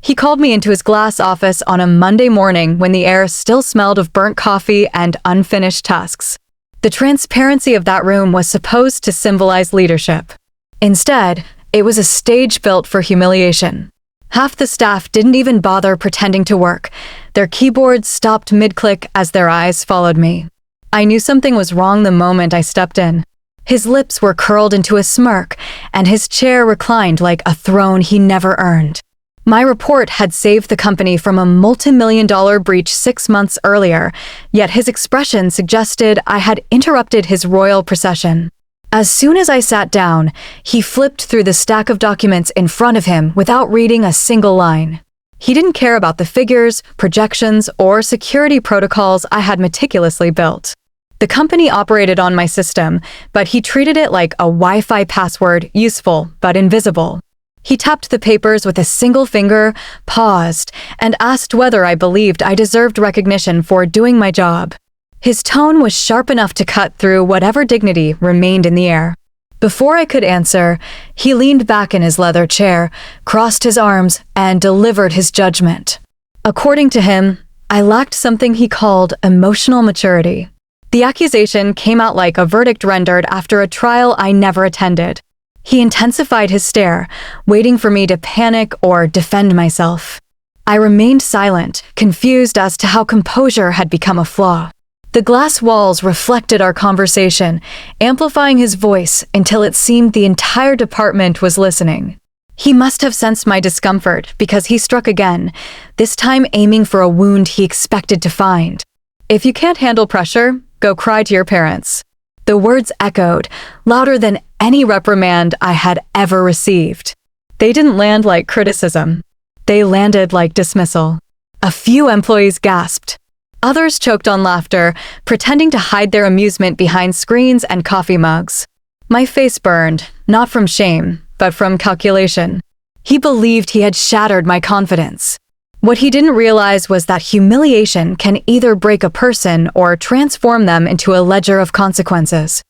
He called me into his glass office on a Monday morning when the air still smelled of burnt coffee and unfinished tasks. The transparency of that room was supposed to symbolize leadership. Instead, it was a stage built for humiliation. Half the staff didn't even bother pretending to work. Their keyboards stopped mid-click as their eyes followed me. I knew something was wrong the moment I stepped in. His lips were curled into a smirk, and his chair reclined like a throne he never earned. My report had saved the company from a multi-million-dollar breach 6 months earlier, yet his expression suggested I had interrupted his royal procession. As soon as I sat down, he flipped through the stack of documents in front of him without reading a single line. He didn't care about the figures, projections, or security protocols I had meticulously built. The company operated on my system, but he treated it like a Wi-Fi password, useful but invisible. He tapped the papers with a single finger, paused, and asked whether I believed I deserved recognition for doing my job. His tone was sharp enough to cut through whatever dignity remained in the air. Before I could answer, he leaned back in his leather chair, crossed his arms, and delivered his judgment. According to him, I lacked something he called emotional maturity. The accusation came out like a verdict rendered after a trial I never attended. He intensified his stare, waiting for me to panic or defend myself. I remained silent, confused as to how composure had become a flaw. The glass walls reflected our conversation, amplifying his voice until it seemed the entire department was listening. He must have sensed my discomfort because he struck again, this time aiming for a wound he expected to find. "If you can't handle pressure, go cry to your parents." The words echoed, louder than any reprimand I had ever received. They didn't land like criticism. They landed like dismissal. A few employees gasped. Others choked on laughter, pretending to hide their amusement behind screens and coffee mugs. My face burned, not from shame, but from calculation. He believed he had shattered my confidence. What he didn't realize was that humiliation can either break a person or transform them into a ledger of consequences.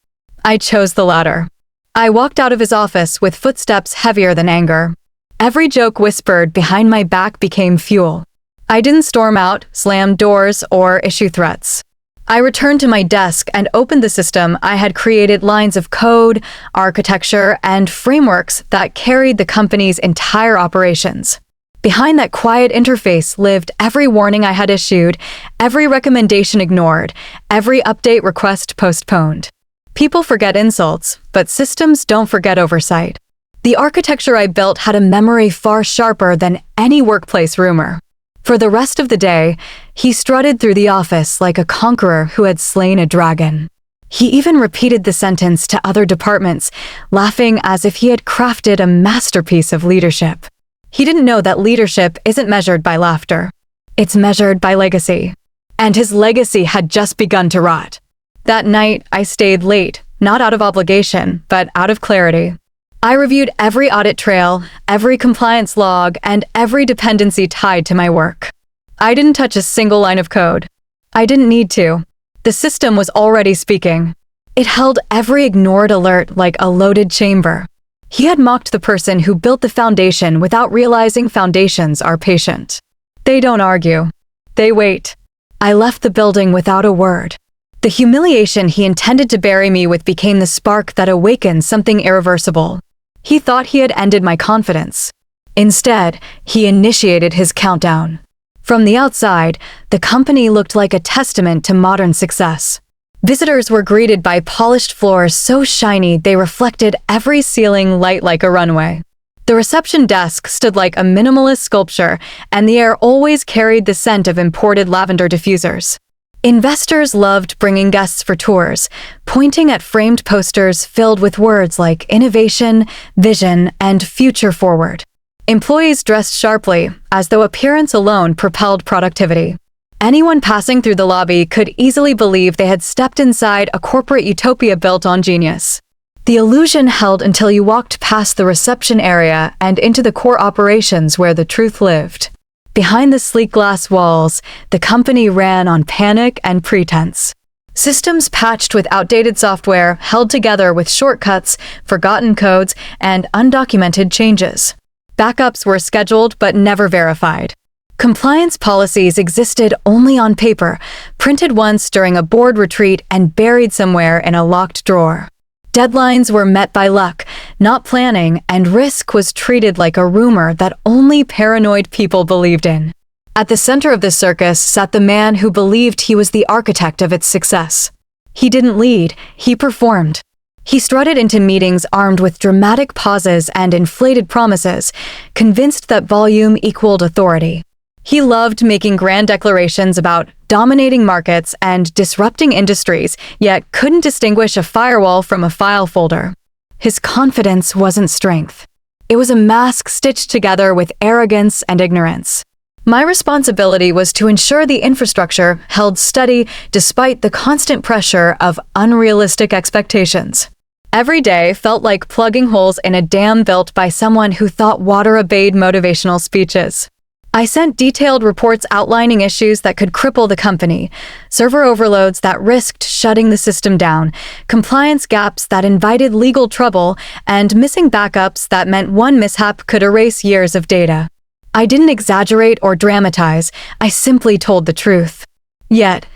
I chose the latter. I walked out of his office with footsteps heavier than anger. Every joke whispered behind my back became fuel. I didn't storm out, slam doors, or issue threats. I returned to my desk and opened the system I had created lines of code, architecture, and frameworks that carried the company's entire operations. Behind that quiet interface lived every warning I had issued, every recommendation ignored, every update request postponed. People forget insults, but systems don't forget oversight. The architecture I built had a memory far sharper than any workplace rumor. For the rest of the day, he strutted through the office like a conqueror who had slain a dragon. He even repeated the sentence to other departments, laughing as if he had crafted a masterpiece of leadership. He didn't know that leadership isn't measured by laughter. It's measured by legacy. And his legacy had just begun to rot. That night, I stayed late, not out of obligation, but out of clarity. I reviewed every audit trail, every compliance log, and every dependency tied to my work. I didn't touch a single line of code. I didn't need to. The system was already speaking. It held every ignored alert like a loaded chamber. He had mocked the person who built the foundation without realizing foundations are patient. They don't argue. They wait. I left the building without a word. The humiliation he intended to bury me with became the spark that awakened something irreversible. He thought he had ended my confidence. Instead, he initiated his countdown. From the outside, the company looked like a testament to modern success. Visitors were greeted by polished floors so shiny they reflected every ceiling light like a runway. The reception desk stood like a minimalist sculpture, and the air always carried the scent of imported lavender diffusers. Investors loved bringing guests for tours, pointing at framed posters filled with words like innovation, vision, and future forward. Employees dressed sharply, as though appearance alone propelled productivity. Anyone passing through the lobby could easily believe they had stepped inside a corporate utopia built on genius. The illusion held until you walked past the reception area and into the core operations where the truth lived. Behind the sleek glass walls, the company ran on panic and pretense. Systems patched with outdated software, held together with shortcuts, forgotten codes, and undocumented changes. Backups were scheduled but never verified. Compliance policies existed only on paper, printed once during a board retreat and buried somewhere in a locked drawer. Deadlines were met by luck, not planning, and risk was treated like a rumor that only paranoid people believed in. At the center of the circus sat the man who believed he was the architect of its success. He didn't lead, he performed. He strutted into meetings armed with dramatic pauses and inflated promises, convinced that volume equaled authority. He loved making grand declarations about dominating markets and disrupting industries, yet couldn't distinguish a firewall from a file folder. His confidence wasn't strength. It was a mask stitched together with arrogance and ignorance. My responsibility was to ensure the infrastructure held steady despite the constant pressure of unrealistic expectations. Every day felt like plugging holes in a dam built by someone who thought water obeyed motivational speeches. I sent detailed reports outlining issues that could cripple the company, server overloads that risked shutting the system down, compliance gaps that invited legal trouble, and missing backups that meant one mishap could erase years of data. I didn't exaggerate or dramatize, I simply told the truth. Yet,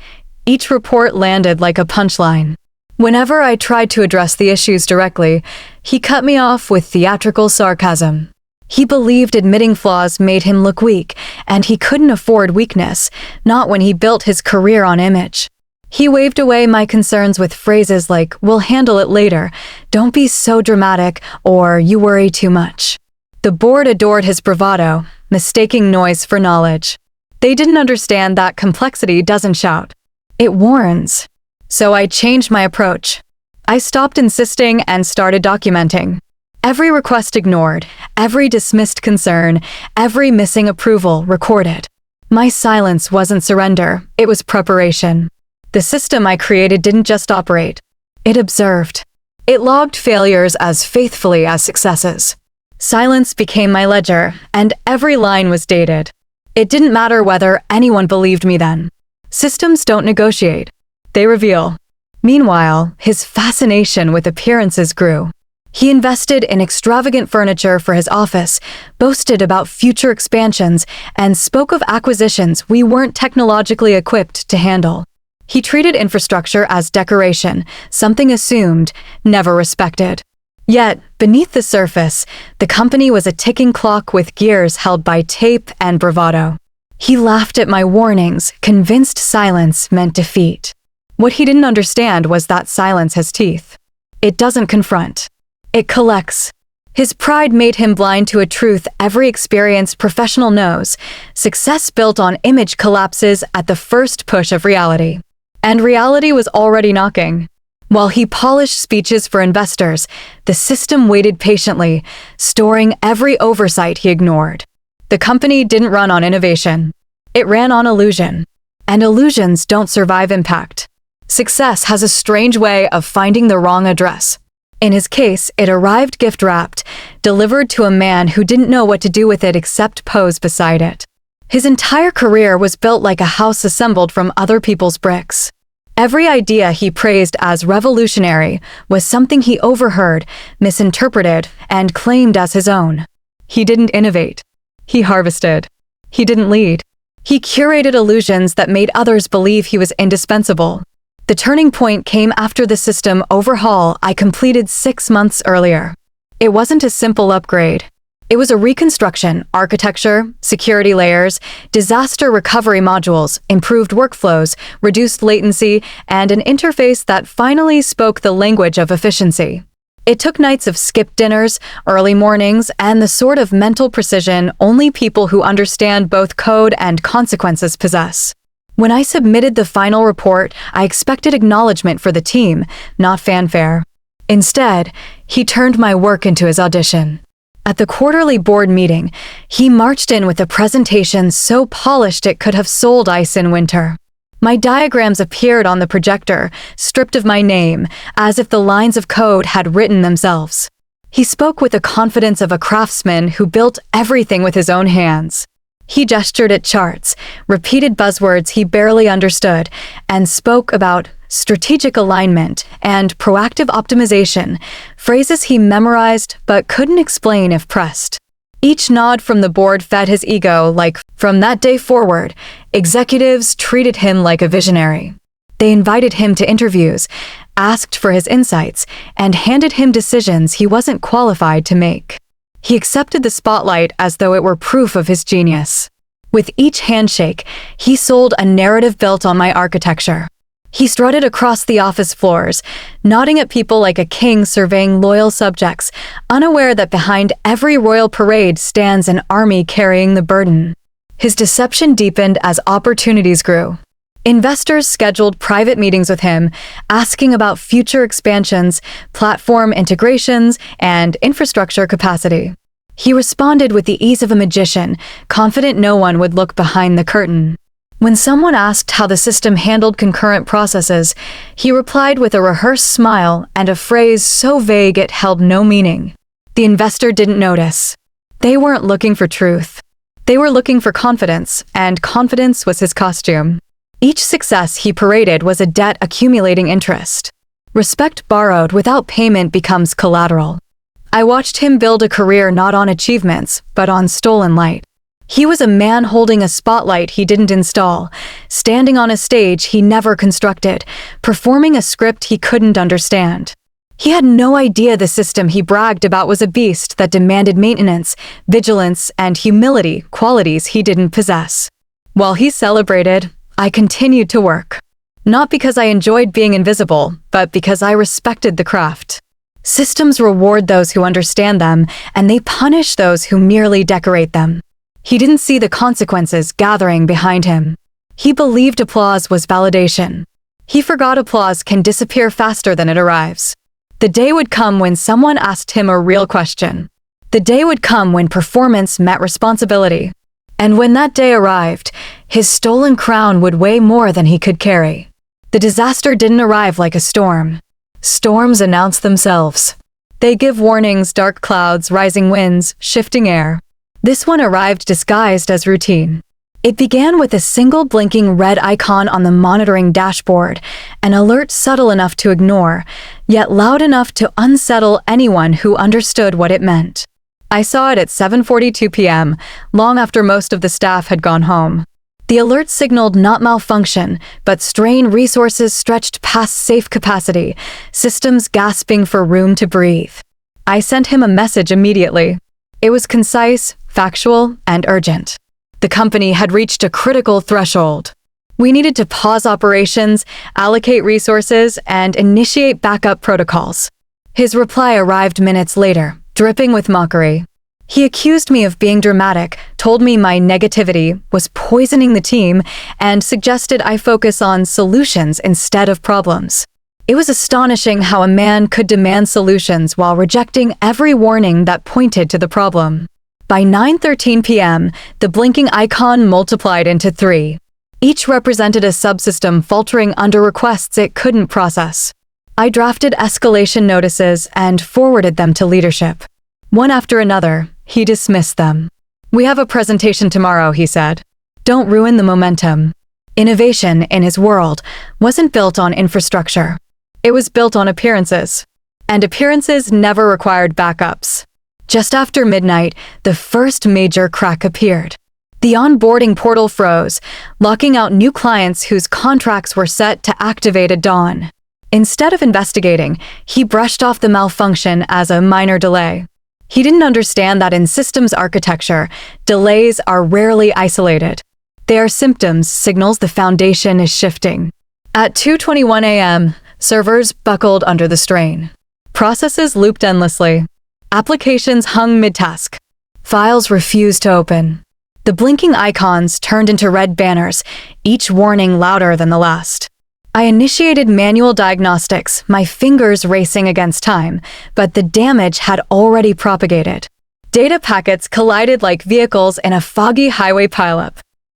each report landed like a punchline. Whenever I tried to address the issues directly, he cut me off with theatrical sarcasm. He believed admitting flaws made him look weak, and he couldn't afford weakness, not when he built his career on image. He waved away my concerns with phrases like, "We'll handle it later," "Don't be so dramatic," or "You worry too much." The board adored his bravado, mistaking noise for knowledge. They didn't understand that complexity doesn't shout. It warns. So I changed my approach. I stopped insisting and started documenting. Every request ignored, every dismissed concern, every missing approval recorded. My silence wasn't surrender, it was preparation. The system I created didn't just operate. It observed. It logged failures as faithfully as successes. Silence became my ledger, and every line was dated. It didn't matter whether anyone believed me then. Systems don't negotiate. They reveal. Meanwhile, his fascination with appearances grew. He invested in extravagant furniture for his office, boasted about future expansions, and spoke of acquisitions we weren't technologically equipped to handle. He treated infrastructure as decoration, something assumed, never respected. Yet, beneath the surface, the company was a ticking clock with gears held by tape and bravado. He laughed at my warnings, convinced silence meant defeat. What he didn't understand was that silence has teeth. It doesn't confront. It collects. His pride made him blind to a truth every experienced professional knows. Success built on image collapses at the first push of reality. And reality was already knocking. While he polished speeches for investors, the system waited patiently, storing every oversight he ignored. The company didn't run on innovation. It ran on illusion. And illusions don't survive impact. Success has a strange way of finding the wrong address. In his case, it arrived gift-wrapped, delivered to a man who didn't know what to do with it except pose beside it. His entire career was built like a house assembled from other people's bricks. Every idea he praised as revolutionary was something he overheard, misinterpreted, and claimed as his own. He didn't innovate. He harvested. He didn't lead. He curated illusions that made others believe he was indispensable. The turning point came after the system overhaul I completed 6 months earlier. It wasn't a simple upgrade. It was a reconstruction, architecture, security layers, disaster recovery modules, improved workflows, reduced latency, and an interface that finally spoke the language of efficiency. It took nights of skipped dinners, early mornings, and the sort of mental precision only people who understand both code and consequences possess. When I submitted the final report, I expected acknowledgement for the team, not fanfare. Instead, he turned my work into his audition. At the quarterly board meeting, he marched in with a presentation so polished it could have sold ice in winter. My diagrams appeared on the projector, stripped of my name, as if the lines of code had written themselves. He spoke with the confidence of a craftsman who built everything with his own hands. He gestured at charts, repeated buzzwords he barely understood, and spoke about strategic alignment and proactive optimization, phrases he memorized but couldn't explain if pressed. Each nod from the board fed his ego like, from that day forward, executives treated him like a visionary. They invited him to interviews, asked for his insights, and handed him decisions he wasn't qualified to make. He accepted the spotlight as though it were proof of his genius. With each handshake, he sold a narrative built on my architecture. He strutted across the office floors, nodding at people like a king surveying loyal subjects, unaware that behind every royal parade stands an army carrying the burden. His deception deepened as opportunities grew. Investors scheduled private meetings with him, asking about future expansions, platform integrations, and infrastructure capacity. He responded with the ease of a magician, confident no one would look behind the curtain. When someone asked how the system handled concurrent processes, he replied with a rehearsed smile and a phrase so vague it held no meaning. The investor didn't notice. They weren't looking for truth. They were looking for confidence, and confidence was his costume. Each success he paraded was a debt accumulating interest. Respect borrowed without payment becomes collateral. I watched him build a career not on achievements, but on stolen light. He was a man holding a spotlight he didn't install, standing on a stage he never constructed, performing a script he couldn't understand. He had no idea the system he bragged about was a beast that demanded maintenance, vigilance, and humility, qualities he didn't possess. While he celebrated, I continued to work. Not because I enjoyed being invisible, but because I respected the craft. Systems reward those who understand them, and they punish those who merely decorate them. He didn't see the consequences gathering behind him. He believed applause was validation. He forgot applause can disappear faster than it arrives. The day would come when someone asked him a real question. The day would come when performance met responsibility. And when that day arrived, his stolen crown would weigh more than he could carry. The disaster didn't arrive like a storm. Storms announce themselves. They give warnings: dark clouds, rising winds, shifting air. This one arrived disguised as routine. It began with a single blinking red icon on the monitoring dashboard, an alert subtle enough to ignore, yet loud enough to unsettle anyone who understood what it meant. I saw it at 7:42 p.m., long after most of the staff had gone home. The alert signaled not malfunction, but strained resources stretched past safe capacity, systems gasping for room to breathe. I sent him a message immediately. It was concise, factual, and urgent. The company had reached a critical threshold. We needed to pause operations, allocate resources, and initiate backup protocols. His reply arrived minutes later, dripping with mockery. He accused me of being dramatic, told me my negativity was poisoning the team, and suggested I focus on solutions instead of problems. It was astonishing how a man could demand solutions while rejecting every warning that pointed to the problem. By 9:13 p.m., the blinking icon multiplied into 3. Each represented a subsystem faltering under requests it couldn't process. I drafted escalation notices and forwarded them to leadership. One after another, he dismissed them. "We have a presentation tomorrow," he said. "Don't ruin the momentum." Innovation, in his world, wasn't built on infrastructure. It was built on appearances. And appearances never required backups. Just after midnight, the first major crack appeared. The onboarding portal froze, locking out new clients whose contracts were set to activate at dawn. Instead of investigating, he brushed off the malfunction as a minor delay. He didn't understand that in systems architecture, delays are rarely isolated. They are symptoms, signals the foundation is shifting. At 2:21 a.m., servers buckled under the strain. Processes looped endlessly. Applications hung mid-task. Files refused to open. The blinking icons turned into red banners, each warning louder than the last. I initiated manual diagnostics, my fingers racing against time, but the damage had already propagated. Data packets collided like vehicles in a foggy highway pileup.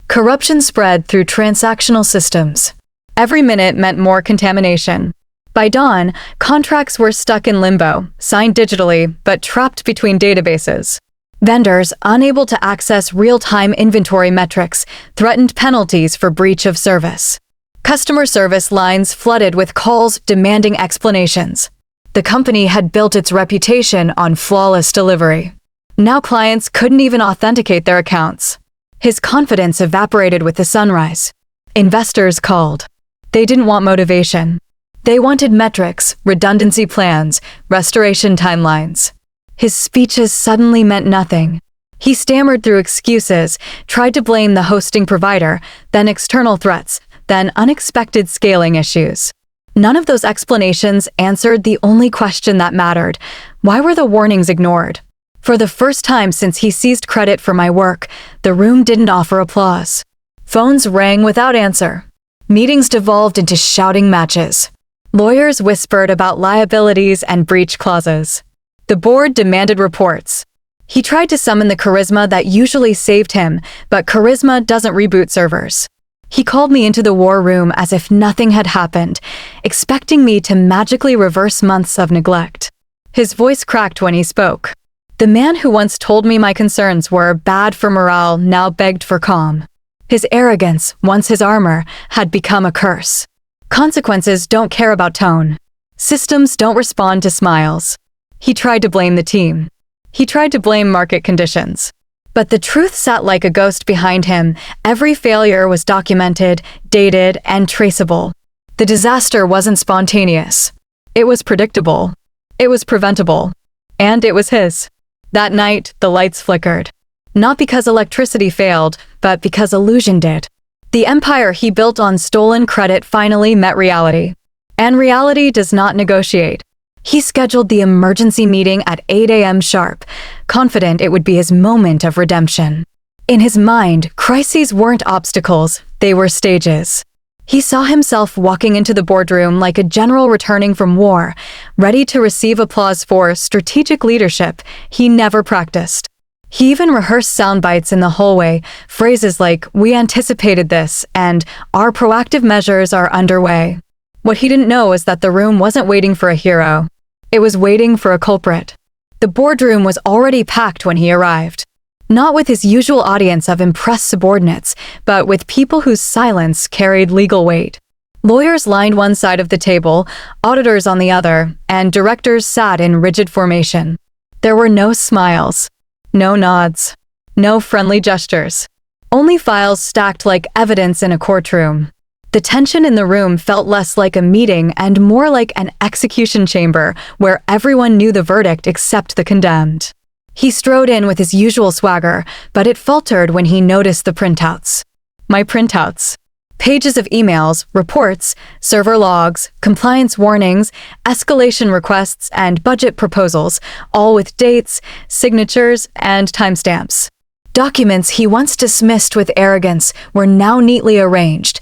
Corruption spread through transactional systems. Every minute meant more contamination. By dawn, contracts were stuck in limbo, signed digitally, but trapped between databases. Vendors, unable to access real-time inventory metrics, threatened penalties for breach of service. Customer service lines flooded with calls demanding explanations. The company had built its reputation on flawless delivery. Now clients couldn't even authenticate their accounts. His confidence evaporated with the sunrise. Investors called. They didn't want motivation. They wanted metrics, redundancy plans, restoration timelines. His speeches suddenly meant nothing. He stammered through excuses, tried to blame the hosting provider, then external threats, then unexpected scaling issues. None of those explanations answered the only question that mattered. Why were the warnings ignored? For the first time since he seized credit for my work, the room didn't offer applause. Phones rang without answer. Meetings devolved into shouting matches. Lawyers whispered about liabilities and breach clauses. The board demanded reports. He tried to summon the charisma that usually saved him, but charisma doesn't reboot servers. He called me into the war room as if nothing had happened, expecting me to magically reverse months of neglect. His voice cracked when he spoke. The man who once told me my concerns were bad for morale now begged for calm. His arrogance, once his armor, had become a curse. Consequences don't care about tone. Systems don't respond to smiles. He tried to blame the team. He tried to blame market conditions. But the truth sat like a ghost behind him. Every failure was documented, dated, and traceable. The disaster wasn't spontaneous. It was predictable. It was preventable. And it was his. That night, the lights flickered. Not because electricity failed, but because illusion did. The empire he built on stolen credit finally met reality. And reality does not negotiate. He scheduled the emergency meeting at 8 a.m. sharp, confident it would be his moment of redemption. In his mind, crises weren't obstacles, they were stages. He saw himself walking into the boardroom like a general returning from war, ready to receive applause for strategic leadership he never practiced. He even rehearsed sound bites in the hallway, phrases like, "We anticipated this," and "Our proactive measures are underway." What he didn't know is that the room wasn't waiting for a hero. It was waiting for a culprit. The boardroom was already packed when he arrived. Not with his usual audience of impressed subordinates, but with people whose silence carried legal weight. Lawyers lined one side of the table, auditors on the other, and directors sat in rigid formation. There were no smiles, no nods, no friendly gestures. Only files stacked like evidence in a courtroom. The tension in the room felt less like a meeting and more like an execution chamber where everyone knew the verdict except the condemned. He strode in with his usual swagger, but it faltered when he noticed the printouts. My printouts. Pages of emails, reports, server logs, compliance warnings, escalation requests, and budget proposals, all with dates, signatures, and timestamps. Documents he once dismissed with arrogance were now neatly arranged,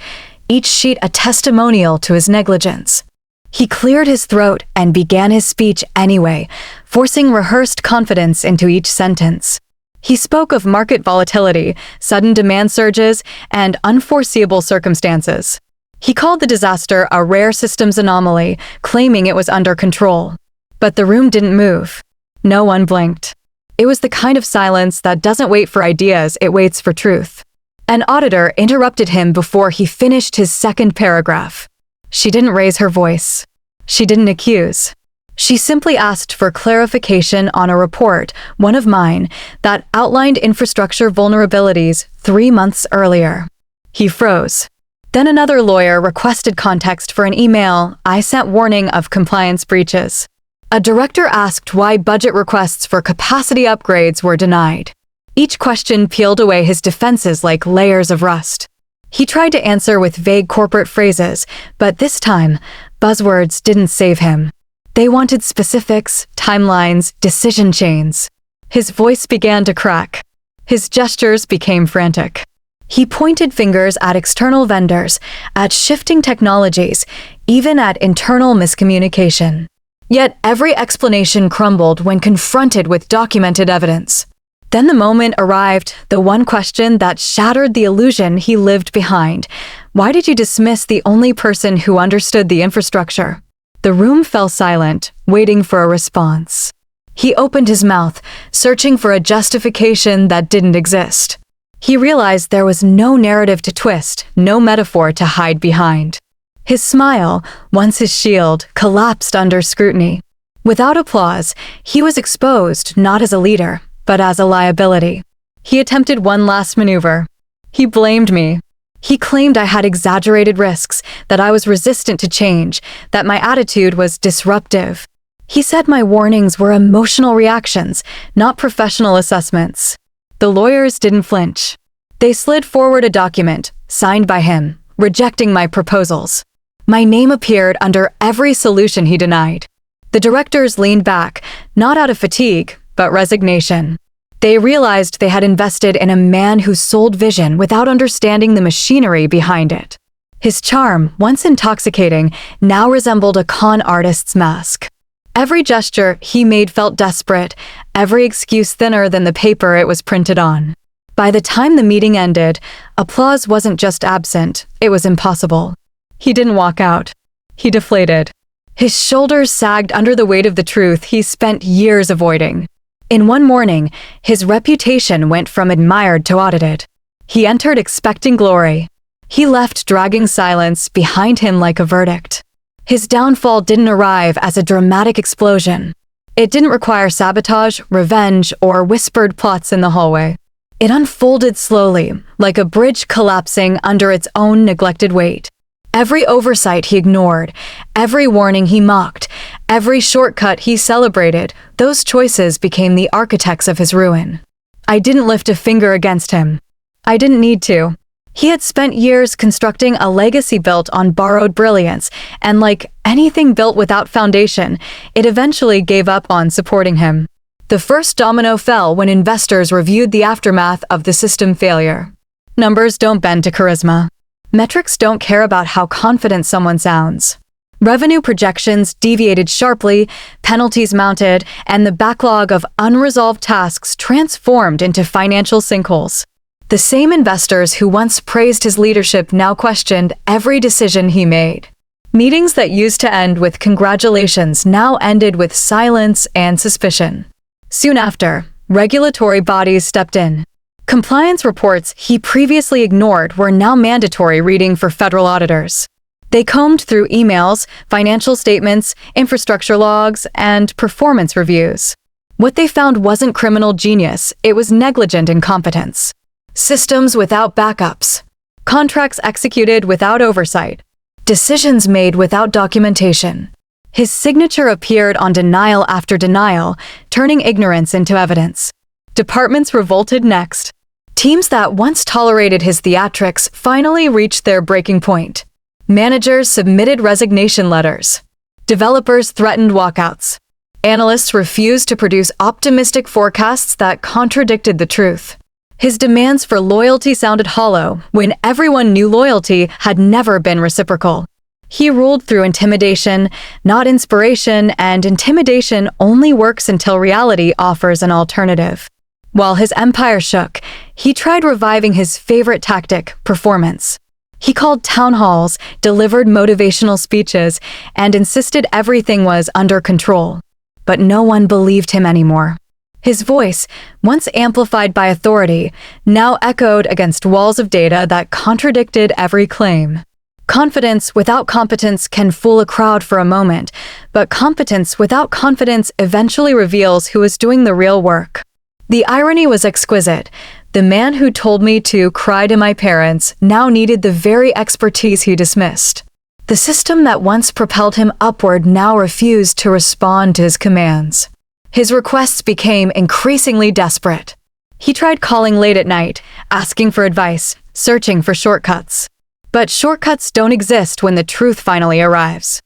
each sheet a testimonial to his negligence. He cleared his throat and began his speech anyway, forcing rehearsed confidence into each sentence. He spoke of market volatility, sudden demand surges, and unforeseeable circumstances. He called the disaster a rare systems anomaly, claiming it was under control. But the room didn't move. No one blinked. It was the kind of silence that doesn't wait for ideas, it waits for truth. An auditor interrupted him before he finished his second paragraph. She didn't raise her voice. She didn't accuse. She simply asked for clarification on a report, one of mine, that outlined infrastructure vulnerabilities 3 months earlier. He froze. Then another lawyer requested context for an email I sent warning of compliance breaches. A director asked why budget requests for capacity upgrades were denied. Each question peeled away his defenses like layers of rust. He tried to answer with vague corporate phrases, but this time, buzzwords didn't save him. They wanted specifics, timelines, decision chains. His voice began to crack. His gestures became frantic. He pointed fingers at external vendors, at shifting technologies, even at internal miscommunication. Yet every explanation crumbled when confronted with documented evidence. Then the moment arrived, the one question that shattered the illusion he lived behind. Why did you dismiss the only person who understood the infrastructure? The room fell silent, waiting for a response. He opened his mouth, searching for a justification that didn't exist. He realized there was no narrative to twist, no metaphor to hide behind. His smile, once his shield, collapsed under scrutiny. Without applause, he was exposed not as a leader, but as a liability. He attempted one last maneuver. He blamed me. He claimed I had exaggerated risks, that I was resistant to change, that my attitude was disruptive. He said my warnings were emotional reactions, not professional assessments. The lawyers didn't flinch. They slid forward a document, signed by him, rejecting my proposals. My name appeared under every solution he denied. The directors leaned back, not out of fatigue, but resignation. They realized they had invested in a man who sold vision without understanding the machinery behind it. His charm, once intoxicating, now resembled a con artist's mask. Every gesture he made felt desperate, every excuse thinner than the paper it was printed on. By the time the meeting ended, applause wasn't just absent, it was impossible. He didn't walk out. He deflated. His shoulders sagged under the weight of the truth he spent years avoiding. In one morning, his reputation went from admired to audited. He entered expecting glory. He left dragging silence behind him like a verdict. His downfall didn't arrive as a dramatic explosion. It didn't require sabotage, revenge, or whispered plots in the hallway. It unfolded slowly, like a bridge collapsing under its own neglected weight. Every oversight he ignored, every warning he mocked, every shortcut he celebrated, those choices became the architects of his ruin. I didn't lift a finger against him. I didn't need to. He had spent years constructing a legacy built on borrowed brilliance, and like anything built without foundation, it eventually gave up on supporting him. The first domino fell when investors reviewed the aftermath of the system failure. Numbers don't bend to charisma. Metrics don't care about how confident someone sounds. Revenue projections deviated sharply, penalties mounted, and the backlog of unresolved tasks transformed into financial sinkholes. The same investors who once praised his leadership now questioned every decision he made. Meetings that used to end with congratulations now ended with silence and suspicion. Soon after, regulatory bodies stepped in. Compliance reports he previously ignored were now mandatory reading for federal auditors. They combed through emails, financial statements, infrastructure logs, and performance reviews. What they found wasn't criminal genius, it was negligent incompetence. Systems without backups. Contracts executed without oversight. Decisions made without documentation. His signature appeared on denial after denial, turning ignorance into evidence. Departments revolted next. Teams that once tolerated his theatrics finally reached their breaking point. Managers submitted resignation letters. Developers threatened walkouts. Analysts refused to produce optimistic forecasts that contradicted the truth. His demands for loyalty sounded hollow when everyone knew loyalty had never been reciprocal. He ruled through intimidation, not inspiration, and intimidation only works until reality offers an alternative. While his empire shook, he tried reviving his favorite tactic, performance. He called town halls, delivered motivational speeches, and insisted everything was under control. But no one believed him anymore. His voice, once amplified by authority, now echoed against walls of data that contradicted every claim. Confidence without competence can fool a crowd for a moment, but competence without confidence eventually reveals who is doing the real work. The irony was exquisite. The man who told me to cry to my parents now needed the very expertise he dismissed. The system that once propelled him upward now refused to respond to his commands. His requests became increasingly desperate. He tried calling late at night, asking for advice, searching for shortcuts. But shortcuts don't exist when the truth finally arrives.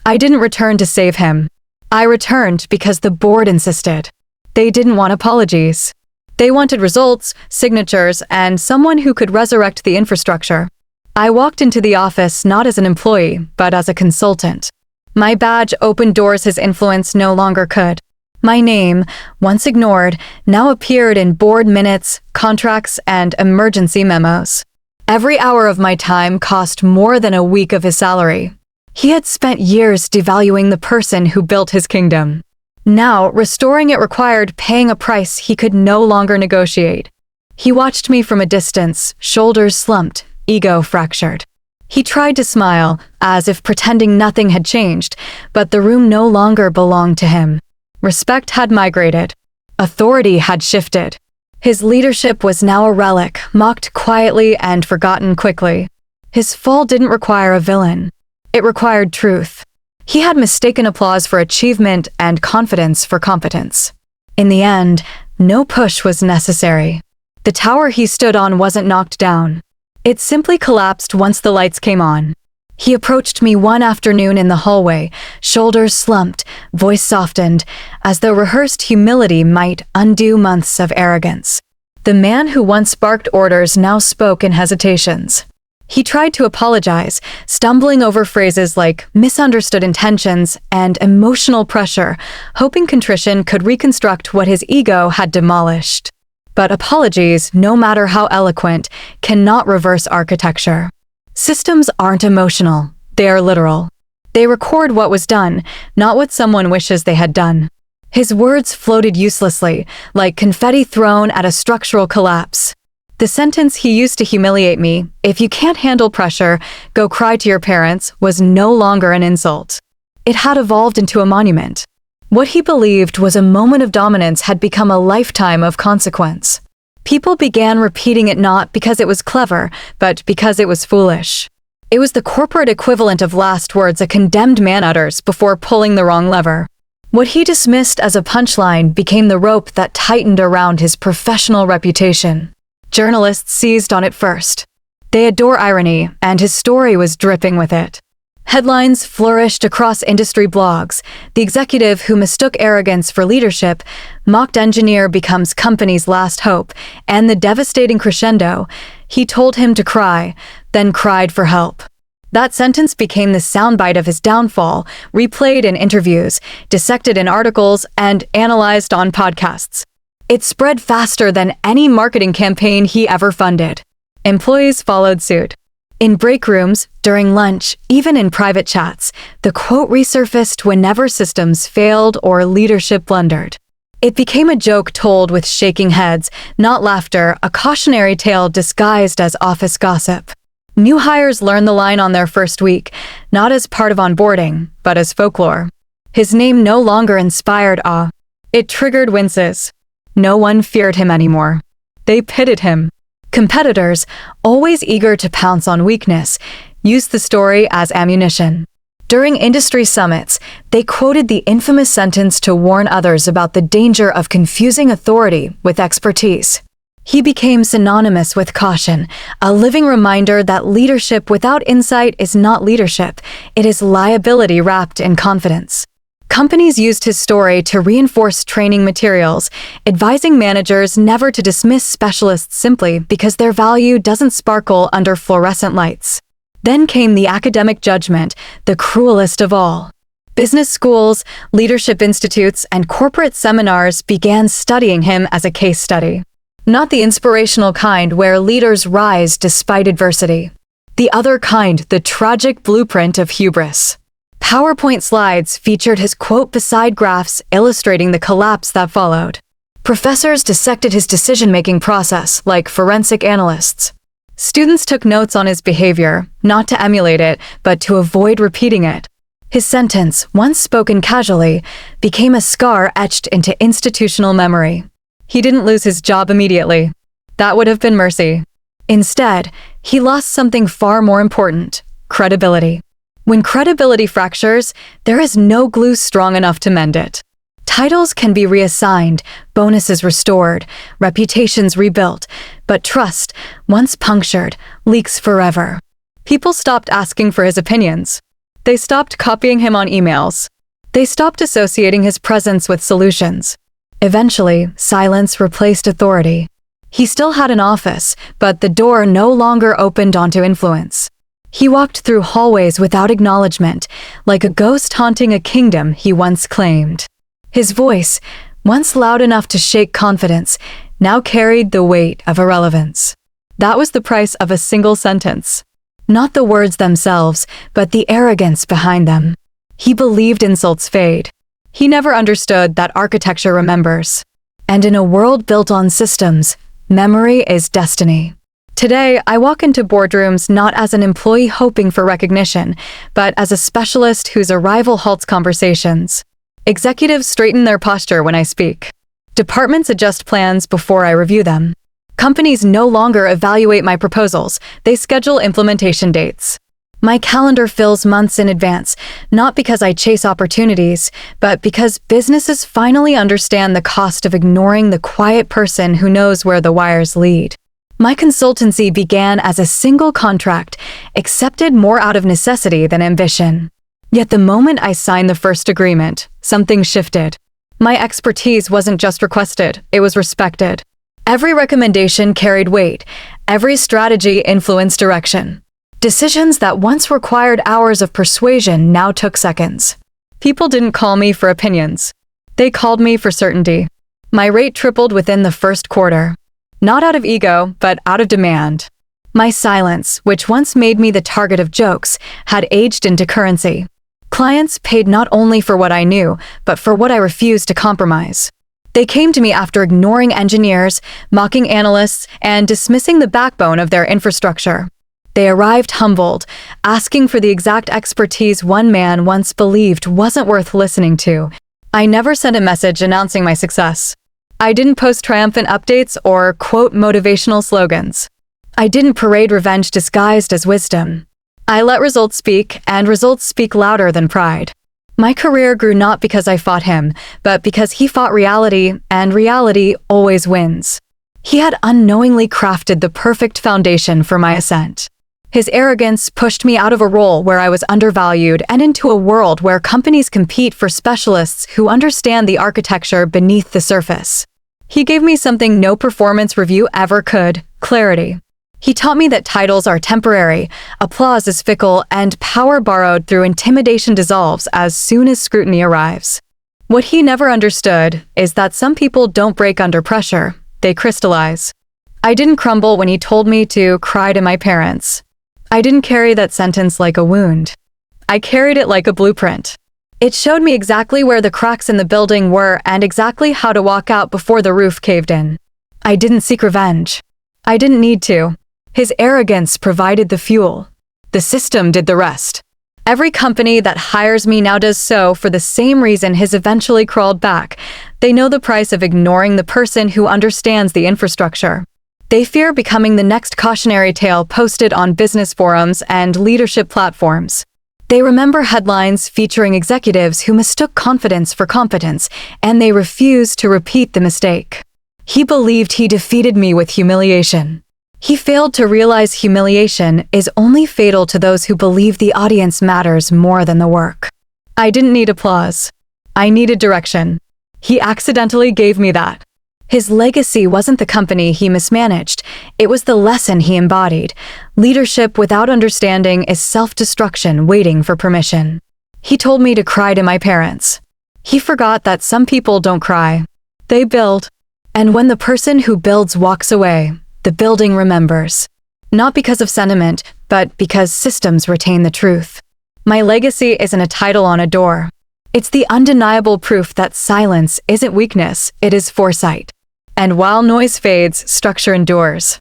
I didn't return to save him. I returned because the board insisted. They didn't want apologies. They wanted results, signatures, and someone who could resurrect the infrastructure. I walked into the office not as an employee, but as a consultant. My badge opened doors his influence no longer could. My name, once ignored, now appeared in board minutes, contracts, and emergency memos. Every hour of my time cost more than a week of his salary. He had spent years devaluing the person who built his kingdom. Now, restoring it required paying a price he could no longer negotiate. He watched me from a distance, shoulders slumped, ego fractured. He tried to smile, as if pretending nothing had changed, but the room no longer belonged to him. Respect had migrated. Authority had shifted. His leadership was now a relic, mocked quietly and forgotten quickly. His fall didn't require a villain. It required truth. He had mistaken applause for achievement and confidence for competence. In the end, no push was necessary. The tower he stood on wasn't knocked down. It simply collapsed once the lights came on. He approached me one afternoon in the hallway, shoulders slumped, voice softened, as though rehearsed humility might undo months of arrogance. The man who once barked orders now spoke in hesitations. He tried to apologize, stumbling over phrases like misunderstood intentions and emotional pressure, hoping contrition could reconstruct what his ego had demolished. But apologies, no matter how eloquent, cannot reverse architecture. Systems aren't emotional, they are literal. They record what was done, not what someone wishes they had done. His words floated uselessly, like confetti thrown at a structural collapse. The sentence he used to humiliate me, "If you can't handle pressure, go cry to your parents," was no longer an insult. It had evolved into a monument. What he believed was a moment of dominance had become a lifetime of consequence. People began repeating it not because it was clever, but because it was foolish. It was the corporate equivalent of last words a condemned man utters before pulling the wrong lever. What he dismissed as a punchline became the rope that tightened around his professional reputation. Journalists seized on it first. They adore irony, and his story was dripping with it. Headlines flourished across industry blogs. The executive who mistook arrogance for leadership, mocked engineer becomes company's last hope, and the devastating crescendo, he told him to cry, then cried for help. That sentence became the soundbite of his downfall, replayed in interviews, dissected in articles, and analyzed on podcasts. It spread faster than any marketing campaign he ever funded. Employees followed suit. In break rooms, during lunch, even in private chats, the quote resurfaced whenever systems failed or leadership blundered. It became a joke told with shaking heads, not laughter, a cautionary tale disguised as office gossip. New hires learned the line on their first week, not as part of onboarding, but as folklore. His name no longer inspired awe. It triggered winces. No one feared him anymore. They pitted him. Competitors, always eager to pounce on weakness, used the story as ammunition. During industry summits, they quoted the infamous sentence to warn others about the danger of confusing authority with expertise. He became synonymous with caution, a living reminder that leadership without insight is not leadership, it is liability wrapped in confidence. Companies used his story to reinforce training materials, advising managers never to dismiss specialists simply because their value doesn't sparkle under fluorescent lights. Then came the academic judgment, the cruelest of all. Business schools, leadership institutes, and corporate seminars began studying him as a case study. Not the inspirational kind where leaders rise despite adversity. The other kind, the tragic blueprint of hubris. PowerPoint slides featured his quote beside graphs illustrating the collapse that followed. Professors dissected his decision-making process like forensic analysts. Students took notes on his behavior, not to emulate it, but to avoid repeating it. His sentence, once spoken casually, became a scar etched into institutional memory. He didn't lose his job immediately. That would have been mercy. Instead, he lost something far more important: credibility. When credibility fractures, there is no glue strong enough to mend it. Titles can be reassigned, bonuses restored, reputations rebuilt, but trust, once punctured, leaks forever. People stopped asking for his opinions. They stopped copying him on emails. They stopped associating his presence with solutions. Eventually, silence replaced authority. He still had an office, but the door no longer opened onto influence. He walked through hallways without acknowledgement, like a ghost haunting a kingdom he once claimed. His voice, once loud enough to shake confidence, now carried the weight of irrelevance. That was the price of a single sentence. Not the words themselves, but the arrogance behind them. He believed insults fade. He never understood that architecture remembers. And in a world built on systems, memory is destiny. Today, I walk into boardrooms not as an employee hoping for recognition, but as a specialist whose arrival halts conversations. Executives straighten their posture when I speak. Departments adjust plans before I review them. Companies no longer evaluate my proposals, they schedule implementation dates. My calendar fills months in advance, not because I chase opportunities, but because businesses finally understand the cost of ignoring the quiet person who knows where the wires lead. My consultancy began as a single contract, accepted more out of necessity than ambition. Yet the moment I signed the first agreement, something shifted. My expertise wasn't just requested, it was respected. Every recommendation carried weight, every strategy influenced direction. Decisions that once required hours of persuasion now took seconds. People didn't call me for opinions. They called me for certainty. My rate tripled within the first quarter. Not out of ego, but out of demand. My silence, which once made me the target of jokes, had aged into currency. Clients paid not only for what I knew, but for what I refused to compromise. They came to me after ignoring engineers, mocking analysts, and dismissing the backbone of their infrastructure. They arrived humbled, asking for the exact expertise one man once believed wasn't worth listening to. I never sent a message announcing my success. I didn't post triumphant updates or quote motivational slogans. I didn't parade revenge disguised as wisdom. I let results speak, and results speak louder than pride. My career grew not because I fought him, but because he fought reality, and reality always wins. He had unknowingly crafted the perfect foundation for my ascent. His arrogance pushed me out of a role where I was undervalued and into a world where companies compete for specialists who understand the architecture beneath the surface. He gave me something no performance review ever could: clarity. He taught me that titles are temporary, applause is fickle, and power borrowed through intimidation dissolves as soon as scrutiny arrives. What he never understood is that some people don't break under pressure, they crystallize. I didn't crumble when he told me to cry to my parents. I didn't carry that sentence like a wound. I carried it like a blueprint. It showed me exactly where the cracks in the building were and exactly how to walk out before the roof caved in. I didn't seek revenge. I didn't need to. His arrogance provided the fuel. The system did the rest. Every company that hires me now does so for the same reason his eventually crawled back. They know the price of ignoring the person who understands the infrastructure. They fear becoming the next cautionary tale posted on business forums and leadership platforms. They remember headlines featuring executives who mistook confidence for competence, and they refuse to repeat the mistake. He believed he defeated me with humiliation. He failed to realize humiliation is only fatal to those who believe the audience matters more than the work. I didn't need applause. I needed direction. He accidentally gave me that. His legacy wasn't the company he mismanaged, it was the lesson he embodied. Leadership without understanding is self-destruction waiting for permission. He told me to cry to my parents. He forgot that some people don't cry. They build. And when the person who builds walks away, the building remembers. Not because of sentiment, but because systems retain the truth. My legacy isn't a title on a door. It's the undeniable proof that silence isn't weakness, it is foresight. And while noise fades, structure endures.